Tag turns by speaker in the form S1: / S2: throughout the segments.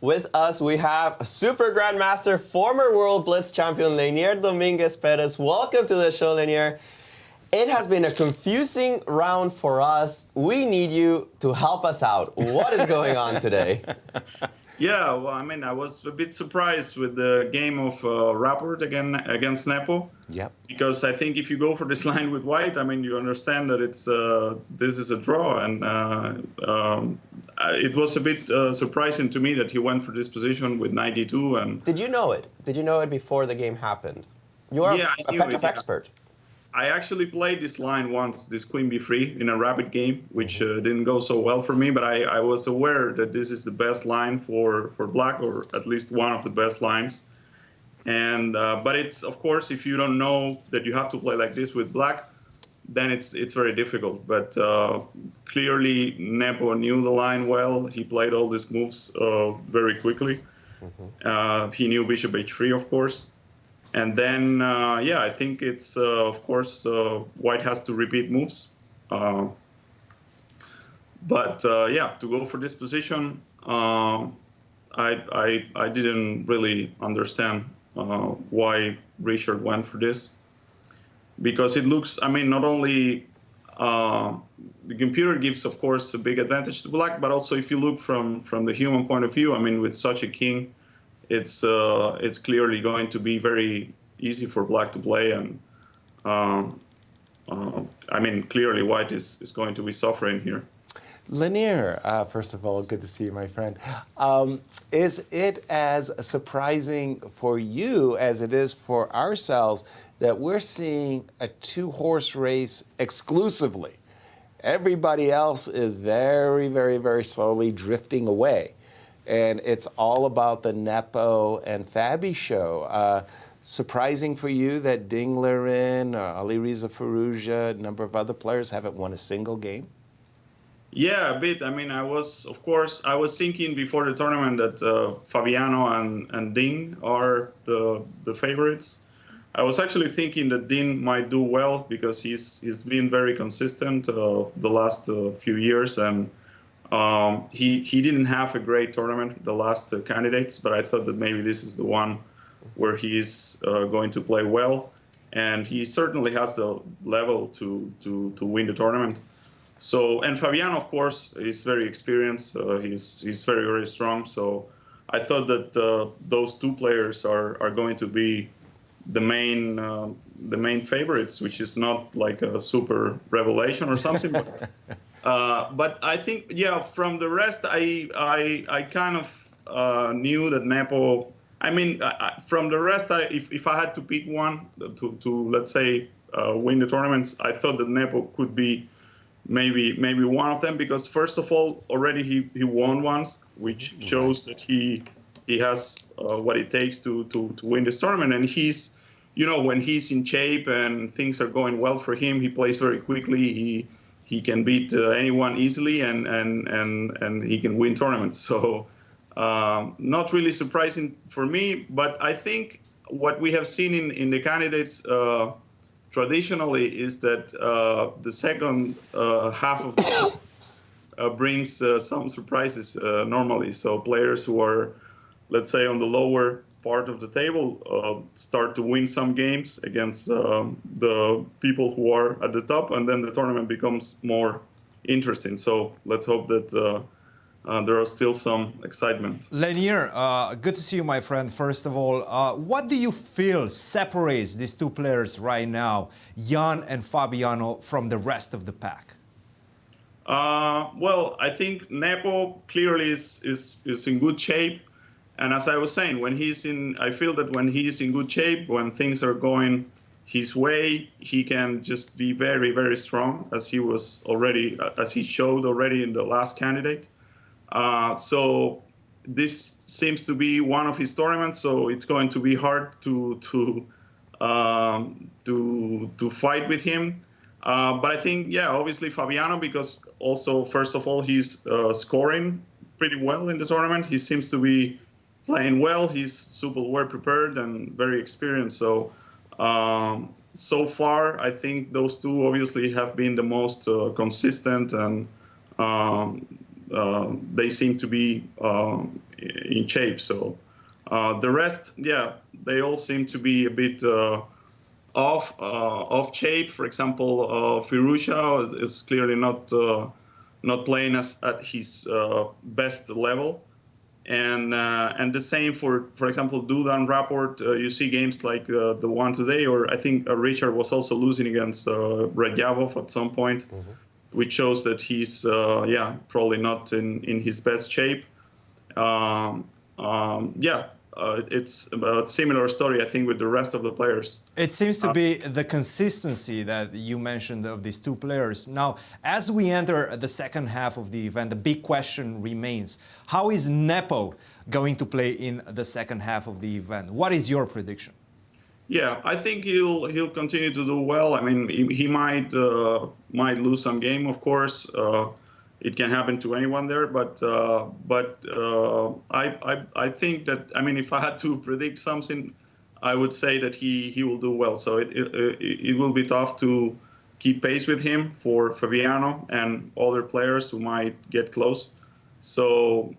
S1: With us, we have Super Grandmaster, former World Blitz champion Leinier Dominguez Perez. Welcome to the show, Leinier. It has been a confusing round for us. We need you to help us out. What is going on today?
S2: Yeah, well, I mean, I was a bit surprised with the game of Rapport against Nepo.
S1: Yep.
S2: Because I think if you go for this line with white, I mean, you understand that it's this is a draw, and it was a bit surprising to me that he went for this position with 92. And
S1: did you know it? Did you know it before the game happened? You are a Petrov expert.
S2: I actually played this line once, this Queen B3, in a rapid game, which didn't go so well for me, but I was aware that this is the best line for black, or at least one of the best lines. And but it's, of course, if you don't know that you have to play like this with black, then it's very difficult. But clearly, Nepo knew the line well. He played all these moves very quickly. He knew Bishop H3, of course. And then, yeah, I think it's, of course, white has to repeat moves. But, yeah, to go for this position, I didn't really understand why Richard went for this. Because it looks, I mean, not only the computer gives, of course, a big advantage to black, but also if you look from the human point of view, I mean, with such a king, it's clearly going to be very easy for black to play, and I mean, clearly white is going to be suffering here.
S3: Leinier, first of all, good to see you, my friend. Is it as surprising for you as it is for ourselves that we're seeing a two-horse race exclusively? Everybody else is very, very, very slowly drifting away. And it's all about the Nepo and Fabi show. Surprising for you that Dinglerin, Ali Reza Firouzja, a number of other players haven't won a single game?
S2: Yeah, a bit. I mean, I was thinking before the tournament that Fabiano and Ding are the favorites. I was actually thinking that Ding might do well because he's been very consistent the last few years, and he didn't have a great tournament, the last candidates, but I thought that maybe this is the one where he's going to play well, and he certainly has the level to win the tournament. So, and Fabiano, of course, is very experienced. He's very, very strong. So I thought that those two players are going to be the main favorites, which is not like a super revelation or something, but. But I think, yeah, from the rest, I kind of knew that Nepo. I mean, from the rest, if I had to pick one to let's say win the tournaments, I thought that Nepo could be maybe one of them, because first of all, already he won once, which shows that he has what it takes to win this tournament, and he's, you know, when he's in shape and things are going well for him, he plays very quickly. He can beat anyone easily, and he can win tournaments. So not really surprising for me, but I think what we have seen in the candidates traditionally is that the second half of the brings some surprises normally. So players who are, let's say, on the lower part of the table start to win some games against the people who are at the top, and then the tournament becomes more interesting. So let's hope that there are still some excitement.
S4: Leinier, good to see you, my friend. First of all, what do you feel separates these two players right now, Jan and Fabiano, from the rest of the pack?
S2: Well, I think Nepo clearly is in good shape. And as I was saying, I feel that when he's in good shape, when things are going his way, he can just be very, very strong, as he showed already in the last candidate. So this seems to be one of his tournaments. So it's going to be hard to fight with him. But I think, yeah, obviously Fabiano, because also first of all he's scoring pretty well in the tournament. He seems to be playing well. He's super well prepared and very experienced. So, so far, I think those two obviously have been the most consistent, and they seem to be in shape. So the rest, yeah, they all seem to be a bit off shape. For example, Firusha is clearly not playing at his best level. And the same for example, Dudan Rapport. You see games like the one today, or I think Richard was also losing against Radjavov at some point, which shows that he's probably not in his best shape. It's a similar story, I think, with the rest of the players.
S4: It seems to be the consistency that you mentioned of these two players. Now, as we enter the second half of the event, the big question remains: how is Nepo going to play in the second half of the event? What is your prediction?
S2: Yeah, I think he'll continue to do well. I mean, he might lose some game, of course. It can happen to anyone there, but I think that, I mean, if I had to predict something, I would say that he will do well. So it will be tough to keep pace with him for Fabiano and other players who might get close. So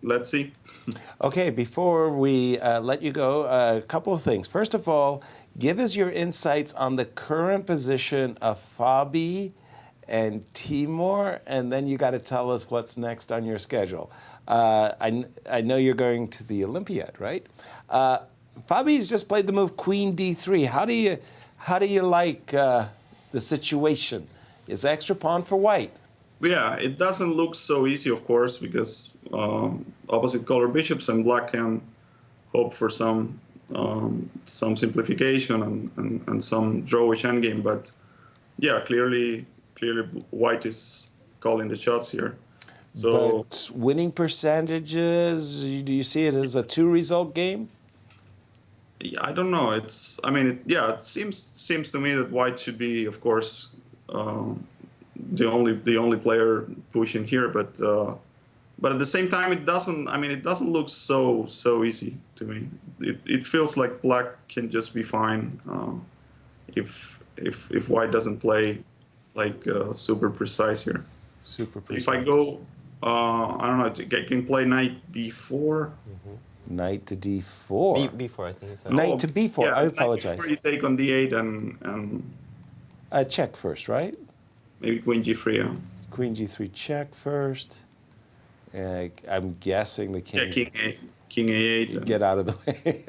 S2: let's see.
S3: Okay, before we let you go, a couple of things. First of all, give us your insights on the current position of Fabi and Timur, and then you got to tell us what's next on your schedule. I know you're going to the Olympiad, right? Fabi's just played the move Queen D3. How do you like the situation? Is extra pawn for white?
S2: Yeah, it doesn't look so easy, of course, because opposite color bishops, and black can hope for some simplification and some drawish endgame. But yeah, clearly white is calling the shots here. So,
S3: but winning percentages, do you see it as a 2-result game?
S2: I don't know. It seems to me that white should be, of course, the only player pushing here. But at the same time, it doesn't look so easy to me. It feels like black can just be fine if white doesn't play like super precise here.
S3: Super precise.
S2: If I go, I don't know, I can play knight b4.
S3: Knight to d4.
S1: B4, I think so.
S3: Knight to b4.
S2: Yeah,
S3: I apologize.
S2: Before you take on d8 and
S3: Check first, right?
S2: maybe queen g3. Yeah.
S3: Queen g3 check first. I'm guessing the king.
S2: Yeah, king a8.
S3: Get out of the way.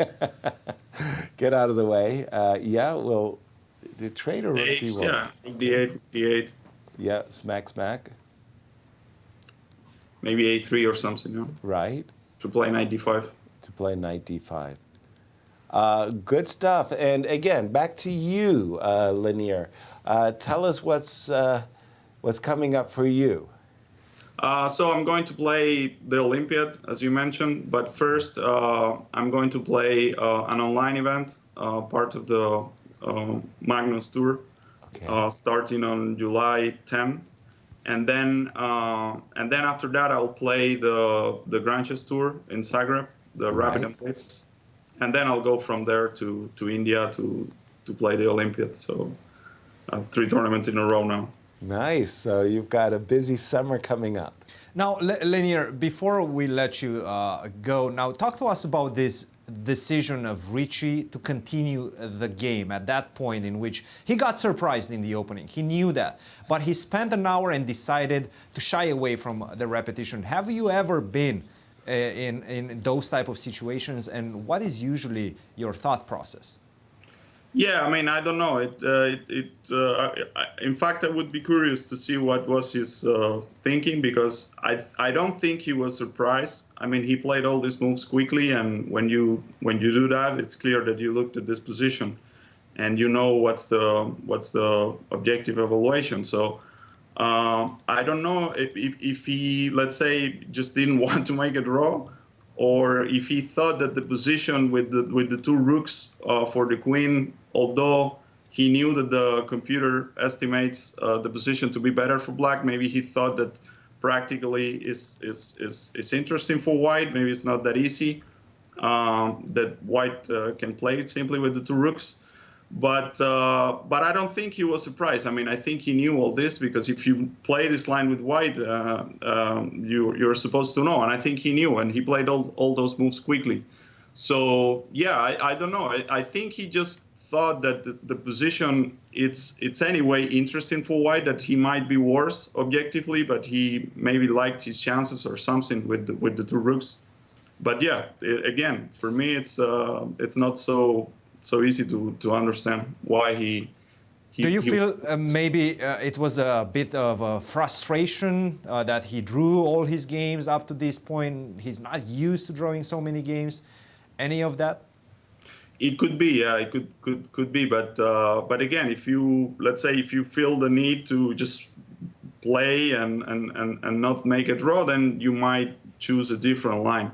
S3: Get out of the way. Yeah, well, the trade or rook d1?
S2: Yeah, d8, d8.
S3: Yeah, smack.
S2: Maybe a3 or something. Yeah.
S3: Right.
S2: To play knight d5.
S3: To play knight d5. Good stuff. And again, back to you, Leinier. Tell us what's coming up for you.
S2: So I'm going to play the Olympiad, as you mentioned. But first, I'm going to play an online event, part of the Magnus Tour, starting on July 10. And then after that, I'll play the Grandmaster Tour in Zagreb, the Rapid and Blitz. And then I'll go from there to India to play the Olympiad. So I have 3 tournaments in a row now.
S3: Nice. So you've got a busy summer coming up.
S4: Now, Leinier, before we let you go, now talk to us about this decision of Ricci to continue the game at that point in which he got surprised in the opening. He knew that, but he spent an hour and decided to shy away from the repetition. Have you ever been in those type of situations, and what is usually your thought process?
S2: Yeah, I mean, I don't know. In fact, I would be curious to see what was his thinking, because I don't think he was surprised. I mean, he played all these moves quickly, and when you do that, it's clear that you looked at this position, and you know what's the objective evaluation. So I don't know if he, let's say, just didn't want to make a draw, or if he thought that the position with the 2 rooks for the queen, although he knew that the computer estimates the position to be better for black, maybe he thought that practically is interesting for white. Maybe it's not that easy, that white can play it simply with the 2 rooks. But I don't think he was surprised. I mean, I think he knew all this, because if you play this line with white, you're supposed to know. And I think he knew, and he played all those moves quickly. So yeah, I don't know. I think he just thought that the position it's anyway interesting for white, that he might be worse objectively, but he maybe liked his chances or something with the two rooks. But yeah, again, for me, it's not so easy to understand why he.
S4: Do you feel maybe it was a bit of a frustration that he drew all his games up to this point? He's not used to drawing so many games. Any of that?
S2: It could be, yeah, it could be, but again, if you feel the need to just play and not make a draw, then you might choose a different line,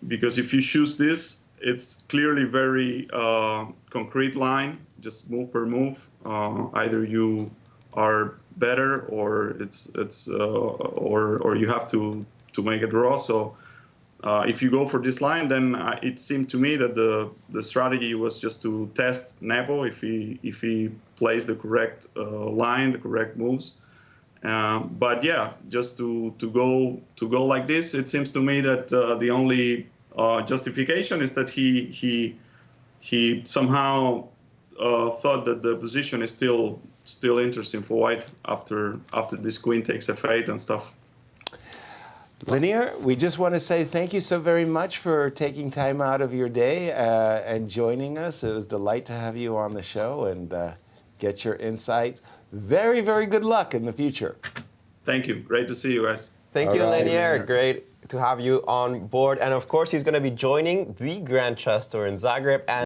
S2: because if you choose this, it's clearly very concrete line, just move per move. Either you are better, or or you have to make a draw. So. If you go for this line, then it seemed to me that the strategy was just to test Nepo if he plays the correct line, the correct moves. But yeah, just to go like this, it seems to me that the only justification is that he somehow thought that the position is still interesting for white after this queen takes f8 and stuff.
S3: Leinier, we just want to say thank you so very much for taking time out of your day and joining us. It was a delight to have you on the show and get your insights. Very, very good luck in the future.
S2: Thank you. Great to see you guys.
S1: Thank you, Leinier. Great to have you on board. And of course, he's going to be joining the Grand Chess Tour in Zagreb. And